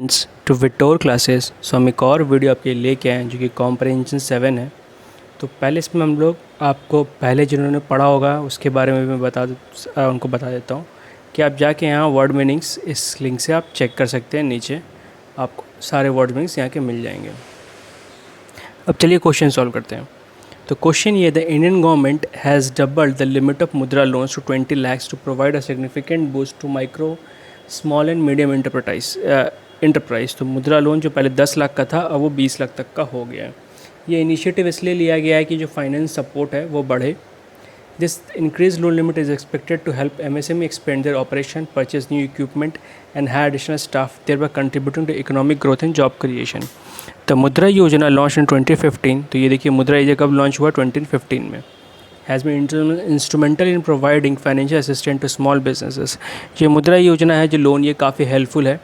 Friends to विटोर classes. So हम एक और वीडियो आपके लेके आए हैं जो कि कॉम्प्रहेंशन 7 है। तो पहले इसमें हम लोग आपको पहले जिन्होंने पढ़ा होगा उसके बारे में भी मैं उनको बता देता हूँ कि आप जाके यहाँ वर्ड मीनिंग्स इस लिंक से आप चेक कर सकते हैं। नीचे आपको सारे वर्ड मीनिंग्स यहाँ के मिल जाएंगे। अब चलिए क्वेश्चन सॉल्व करते हैं। तो क्वेश्चन ये, the Indian government has doubled the limit of Mudra loans to 20 lakhs to provide a significant boost to micro small and medium enterprise. तो मुद्रा लोन जो पहले 10 लाख का था अब वो 20 लाख तक का हो गया है। ये इनिशिएटिव इसलिए लिया गया है कि जो फाइनेंस सपोर्ट है वो बढ़े। This increase loan limit is expected to help MSME expand their operation, purchase new equipment and hire additional staff, thereby contributing to economic growth and job creation. The Mudra Yojana launch in 2015। तो ये देखिए मुद्रा योजना कब launch हुआ? 2015 में। Has been instrumental in providing financial assistant to small businesses. ये मुद्रा योजना है जो लोन, ये काफ़ी हेल्पफुल है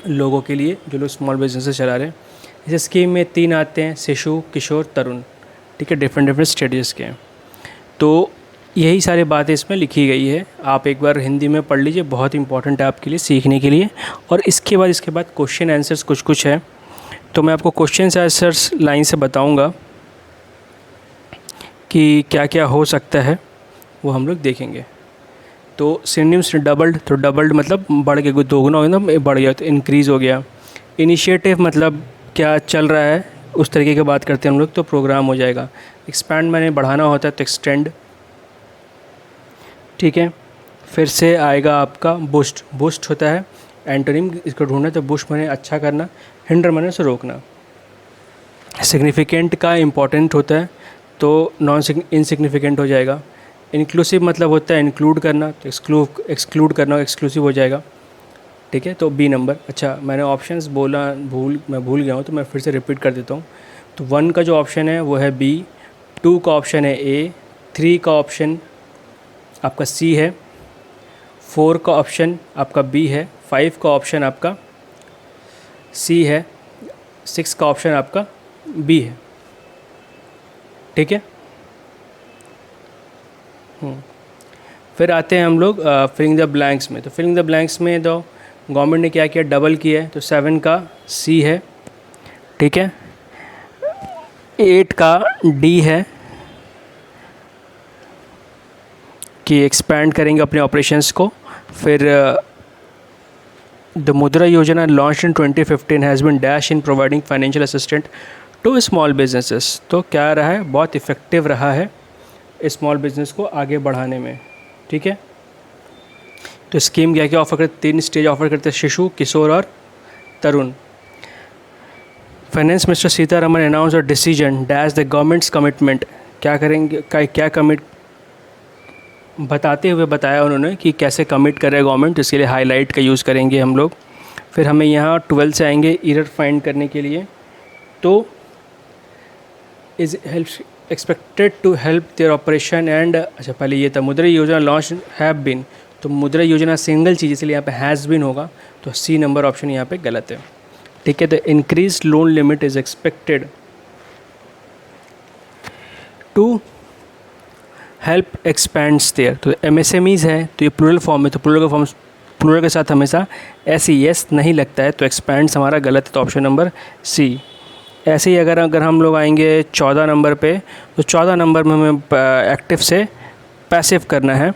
लोगों के लिए जो लोग स्मॉल बिजनेसेस चला रहे हैं। इस स्कीम में 3 आते हैं, शिशु, किशोर, तरुण। ठीक है, डिफरेंट स्टेजेस के हैं। तो यही सारी बातें इसमें लिखी गई है। आप एक बार हिंदी में पढ़ लीजिए, बहुत इंपॉर्टेंट है आपके लिए सीखने के लिए। और इसके बाद क्वेश्चन आंसर्स कुछ है। तो मैं आपको क्वेश्चन आंसर्स लाइन से बताऊँगा कि क्या क्या हो सकता है, वो हम लोग देखेंगे। तो सिनोनिम्स डबल्ड, तो डबल्ड मतलब बढ़ गया, दोगुना हो गया, बढ़ गया तो इंक्रीज़ हो गया। इनिशिएटिव मतलब क्या चल रहा है उस तरीके की बात करते हैं हम लोग, तो प्रोग्राम हो जाएगा। एक्सपैंड मैंने बढ़ाना होता है तो एक्सटेंड। ठीक है, फिर से आएगा आपका बूस्ट। बूस्ट होता है एंटोनिम, इसको ढूंढना, तो बूस्ट मैंने अच्छा करना, हिंडर मैंने से रोकना। सिग्निफिकेंट का इम्पॉर्टेंट होता है तो नॉन इनसिग्निफिकेंट हो जाएगा। इंक्लूसिव मतलब होता है इंक्लूड करना, तो एक्सक्लूड करना एक्सक्लूसिव हो जाएगा। ठीक है, तो बी नंबर। अच्छा, मैंने ऑप्शंस मैं भूल गया हूँ तो मैं फिर से रिपीट कर देता हूँ। तो 1 का जो ऑप्शन है वो है बी, 2 का ऑप्शन है ए, 3 का ऑप्शन आपका सी है, 4 का ऑप्शन आपका बी है, 5 का ऑप्शन आपका सी है, 6 का ऑप्शन आपका बी है। ठीक है, फिर आते हैं हम लोग फिलिंग द ब्लैंक्स में। तो फिलिंग द ब्लैंक्स में तो गवर्नमेंट ने क्या किया, डबल किया है, तो 7 का सी है। ठीक है, 8 का डी है कि एक्सपैंड करेंगे अपने ऑपरेशंस को। फिर the Mudra Yojana launch in 2015 has been dash in providing financial assistant to small businesses. तो क्या रहा है, बहुत इफ़ेक्टिव रहा है स्मॉल बिजनेस को आगे बढ़ाने में। ठीक है, तो स्कीम क्या क्या ऑफर करते, 3 स्टेज ऑफर करते हैं, शिशु, किशोर और Tarun. Finance minister Sitharaman announce a decision dash the government's commitment. क्या करेंगे, क्या कमिट बताते हुए बताया उन्होंने कि कैसे कमिट कर रहे हैं गवर्नमेंट, इसके लिए हाईलाइट का यूज़ करेंगे हम लोग। फिर हमें यहाँ 12 से आएंगे एरर फाइंड करने के लिए। तो is help expected to help their operation and, अच्छा पहले ये था मुद्रा योजना लॉन्च हैव बीन, तो मुद्रा योजना सिंगल चीज़ इसलिए यहाँ पे हैज़ बीन होगा, तो सी नंबर ऑप्शन यहाँ पे गलत है। ठीक है, तो increase loan limit is expected to help expands their. तो MSMEs है तो ये प्लूरल फॉर्म है, तो प्लूरल के साथ हमेशा SES नहीं लगता है, तो एक्सपैंड्स हमारा गलत है, तो ऑप्शन नंबर सी। ऐसे ही अगर हम लोग आएंगे 14 नंबर पे, तो 14 नंबर में हमें एक्टिव से पैसिव करना है।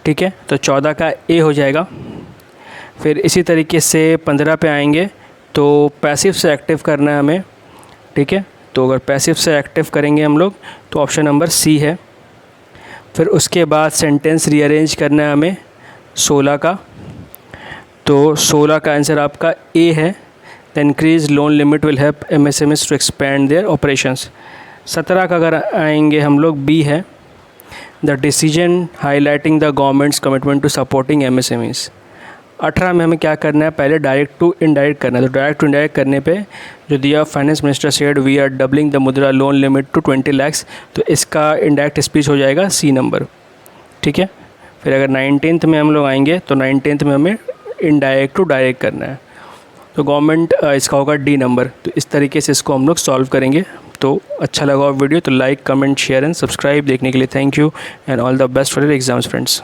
ठीक है, तो 14 का ए हो जाएगा। फिर इसी तरीके से 15 पे आएंगे तो पैसिव से एक्टिव करना है हमें। ठीक है, तो अगर पैसिव से एक्टिव करेंगे हम लोग तो ऑप्शन नंबर सी है। फिर उसके बाद सेंटेंस रीअरेंज करना है हमें 16 का, तो 16 का आंसर आपका ए है। The increase loan limit will help MSMEs to expand their operations. 17 का अगर आएंगे हम लोग बी है, the decision highlighting the government's commitment to supporting MSMEs। 18 में हमें क्या करना है, पहले डायरेक्ट टू इनडायरेक्ट करना है। तो डायरेक्ट टू इनडायरेक्ट करने पे जो दिया, finance minister said we are doubling the Mudra loan limit to 20 lakhs, तो इसका इनडायरेक्ट स्पीच हो जाएगा सी नंबर। ठीक है, फिर अगर 19th में हम लोग आएंगे तो 19th में हमें इनडायरेक्ट टू डायरेक्ट करना है, तो गवर्नमेंट इसका होगा डी नंबर। तो इस तरीके से इसको हम लोग सॉल्व करेंगे। तो अच्छा लगा वीडियो तो like, comment, share and subscribe देखने के लिए thank you and all the best for your exams friends.